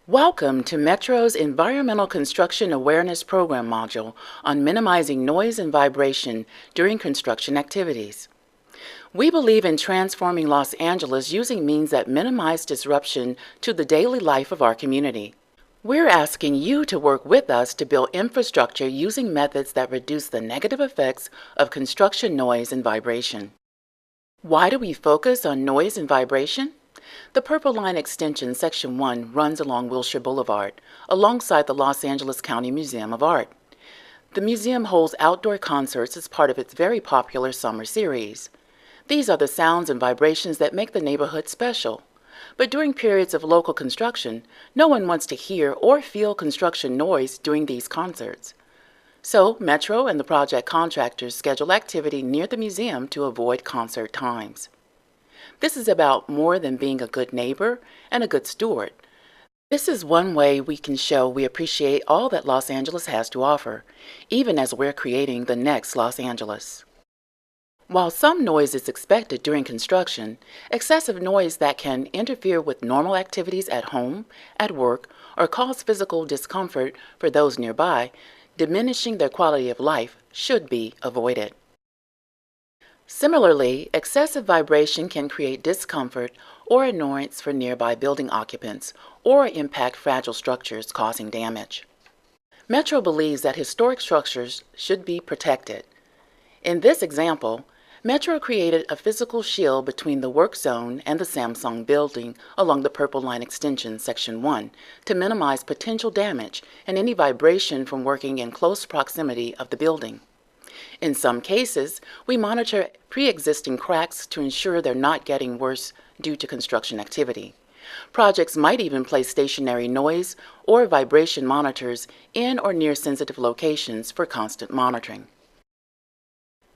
Welcome to Metro's Environmental Construction Awareness Program module on minimizing noise and vibration during construction activities. We believe in transforming Los Angeles using means that minimize disruption to the daily life of our community. We're asking you to work with us to build infrastructure using methods that reduce the negative effects of construction noise and vibration. Why do we focus on noise and vibration? The Purple Line Extension Section 1 runs along Wilshire Boulevard, alongside the Los Angeles County Museum of Art. The museum holds outdoor concerts as part of its very popular summer series. These are the sounds and vibrations that make the neighborhood special. But during periods of local construction, no one wants to hear or feel construction noise during these concerts. So, Metro and the project contractors schedule activity near the museum to avoid concert times. This is about more than being a good neighbor and a good steward. This is one way we can show we appreciate all that Los Angeles has to offer, even as we're creating the next Los Angeles. While some noise is expected during construction, excessive noise that can interfere with normal activities at home, at work, or cause physical discomfort for those nearby, diminishing their quality of life, should be avoided. Similarly, excessive vibration can create discomfort or annoyance for nearby building occupants or impact fragile structures, causing damage. Metro believes that historic structures should be protected. In this example, Metro created a physical shield between the work zone and the Samsung building along the Purple Line Extension Section 1 to minimize potential damage and any vibration from working in close proximity of the building. In some cases, we monitor pre-existing cracks to ensure they're not getting worse due to construction activity. Projects might even place stationary noise or vibration monitors in or near sensitive locations for constant monitoring.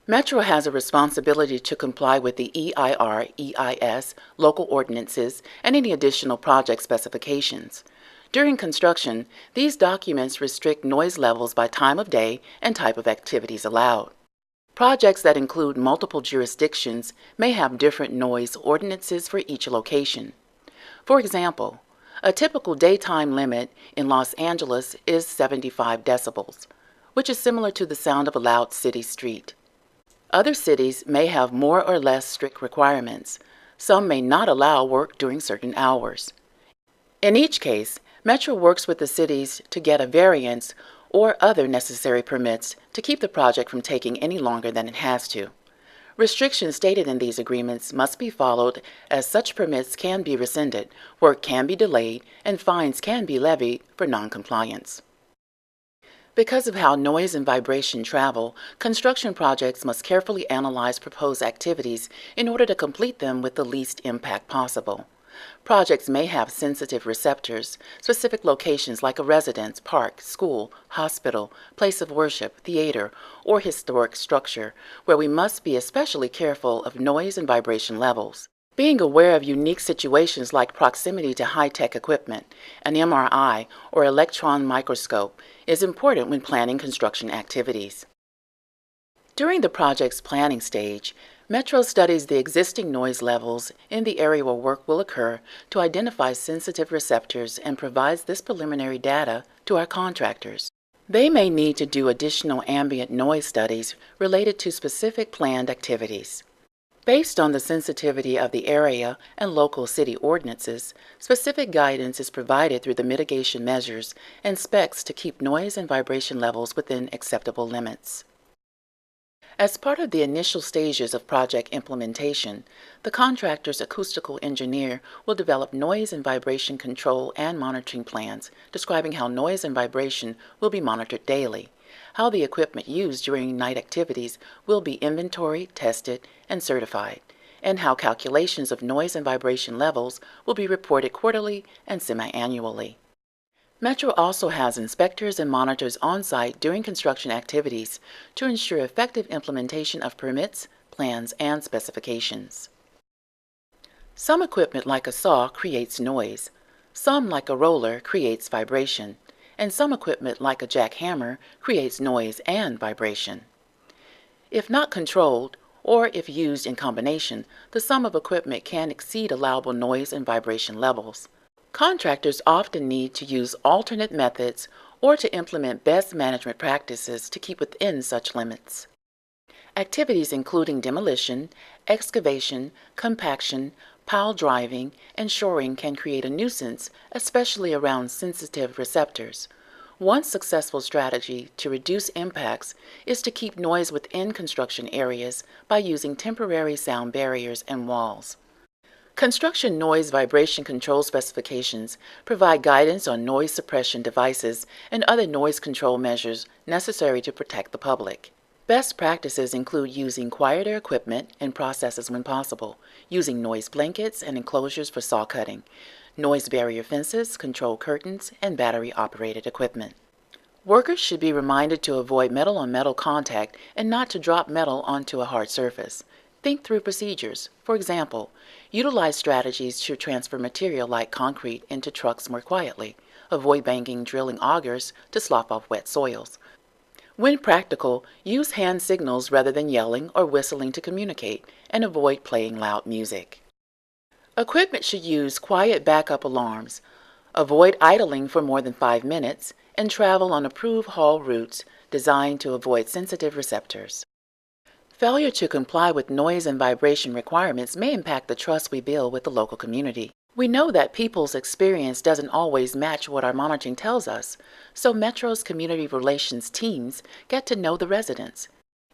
Metro has a responsibility to comply with the EIR, EIS, local ordinances, and any additional project specifications. During construction, these documents restrict noise levels by time of day and type of activities allowed. Projects that include multiple jurisdictions may have different noise ordinances for each location. For example, a typical daytime limit in Los Angeles is 75 decibels, which is similar to the sound of a loud city street. Other cities may have more or less strict requirements. Some may not allow work during certain hours. In each case, Metro works with the cities to get a variance or other necessary permits to keep the project from taking any longer than it has to. Restrictions stated in these agreements must be followed, as such permits can be rescinded, work can be delayed, and fines can be levied for noncompliance. Because of how noise and vibration travel, construction projects must carefully analyze proposed activities in order to complete them with the least impact possible. Projects may have sensitive receptors, specific locations like a residence, park, school, hospital, place of worship, theater, or historic structure, where we must be especially careful of noise and vibration levels. Being aware of unique situations like proximity to high-tech equipment, an MRI, or electron microscope is important when planning construction activities. During the project's planning stage, Metro studies the existing noise levels in the area where work will occur to identify sensitive receptors and provides this preliminary data to our contractors. They may need to do additional ambient noise studies related to specific planned activities. Based on the sensitivity of the area and local city ordinances, specific guidance is provided through the mitigation measures and specs to keep noise and vibration levels within acceptable limits. As part of the initial stages of project implementation, the contractor's acoustical engineer will develop noise and vibration control and monitoring plans describing how noise and vibration will be monitored daily, how the equipment used during night activities will be inventoried, tested, and certified, and how calculations of noise and vibration levels will be reported quarterly and semi-annually. Metro also has inspectors and monitors on site during construction activities to ensure effective implementation of permits, plans, and specifications. Some equipment like a saw creates noise, some like a roller creates vibration, and some equipment like a jackhammer creates noise and vibration. If not controlled, or if used in combination, the sum of equipment can exceed allowable noise and vibration levels. Contractors often need to use alternate methods or to implement best management practices to keep within such limits. Activities including demolition, excavation, compaction, pile driving, and shoring can create a nuisance, especially around sensitive receptors. One successful strategy to reduce impacts is to keep noise within construction areas by using temporary sound barriers and walls. Construction noise vibration control specifications provide guidance on noise suppression devices and other noise control measures necessary to protect the public. Best practices include using quieter equipment and processes when possible, using noise blankets and enclosures for saw cutting, noise barrier fences, control curtains, and battery-operated equipment. Workers should be reminded to avoid metal-on-metal contact and not to drop metal onto a hard surface. Think through procedures. For example, utilize strategies to transfer material like concrete into trucks more quietly. Avoid banging drilling augers to slough off wet soils. When practical, use hand signals rather than yelling or whistling to communicate, and avoid playing loud music. Equipment should use quiet backup alarms. Avoid idling for more than 5 minutes, and travel on approved haul routes designed to avoid sensitive receptors. Failure to comply with noise and vibration requirements may impact the trust we build with the local community. We know that people's experience doesn't always match what our monitoring tells us, so Metro's community relations teams get to know the residents.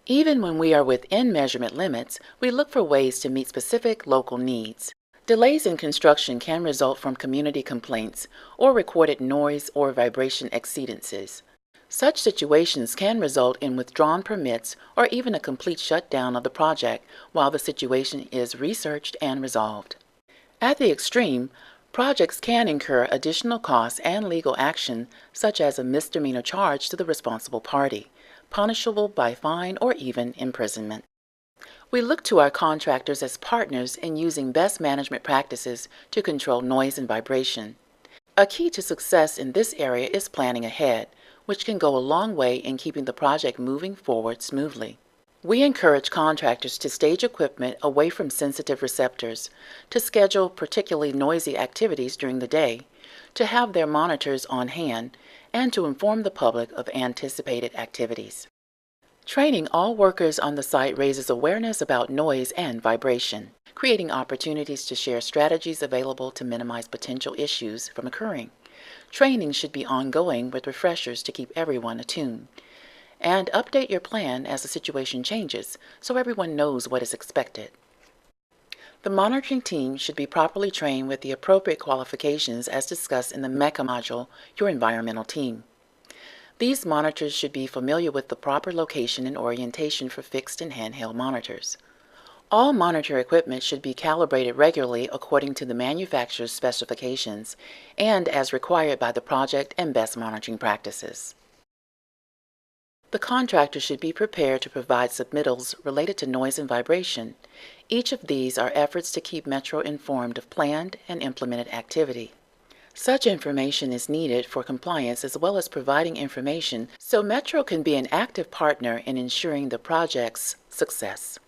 Even when we are within measurement limits, we look for ways to meet specific local needs. Delays in construction can result from community complaints or recorded noise or vibration exceedances. Such situations can result in withdrawn permits or even a complete shutdown of the project while the situation is researched and resolved. At the extreme, projects can incur additional costs and legal action, such as a misdemeanor charge to the responsible party, punishable by fine or even imprisonment. We look to our contractors as partners in using best management practices to control noise and vibration. A key to success in this area is planning ahead, which can go a long way in keeping the project moving forward smoothly. We encourage contractors to stage equipment away from sensitive receptors, to schedule particularly noisy activities during the day, to have their monitors on hand, and to inform the public of anticipated activities. Training all workers on the site raises awareness about noise and vibration, creating opportunities to share strategies available to minimize potential issues from occurring. Training should be ongoing with refreshers to keep everyone attuned. And update your plan as the situation changes so everyone knows what is expected. The monitoring team should be properly trained with the appropriate qualifications as discussed in the MECA module, Your Environmental Team. These monitors should be familiar with the proper location and orientation for fixed and handheld monitors. All monitor equipment should be calibrated regularly according to the manufacturer's specifications and as required by the project and best monitoring practices. The contractor should be prepared to provide submittals related to noise and vibration. Each of these are efforts to keep Metro informed of planned and implemented activity. Such information is needed for compliance as well as providing information so Metro can be an active partner in ensuring the project's success.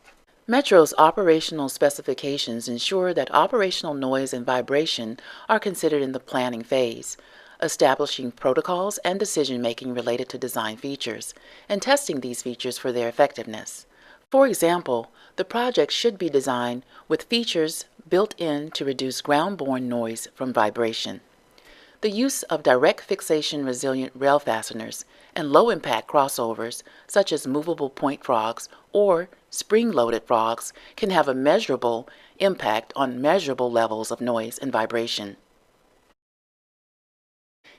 Metro's operational specifications ensure that operational noise and vibration are considered in the planning phase, establishing protocols and decision-making related to design features, and testing these features for their effectiveness. For example, the project should be designed with features built in to reduce ground-borne noise from vibration. The use of direct fixation resilient rail fasteners and low-impact crossovers, such as movable point frogs or spring-loaded frogs, can have a measurable impact on measurable levels of noise and vibration.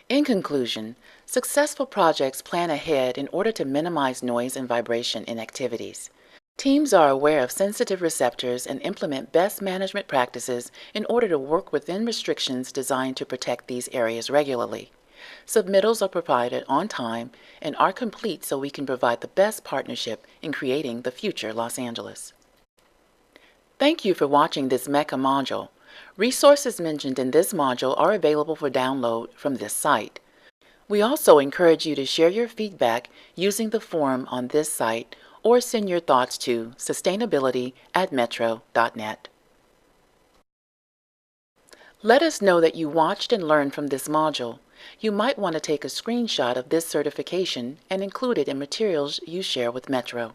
In conclusion, successful projects plan ahead in order to minimize noise and vibration in activities. Teams are aware of sensitive receptors and implement best management practices in order to work within restrictions designed to protect these areas regularly. Submittals are provided on time and are complete so we can provide the best partnership in creating the future Los Angeles. Thank you for watching this MECA module. Resources mentioned in this module are available for download from this site. We also encourage you to share your feedback using the forum on this site or send your thoughts to sustainability@metro.net. Let us know that you watched and learned from this module. You might want to take a screenshot of this certification and include it in materials you share with Metro.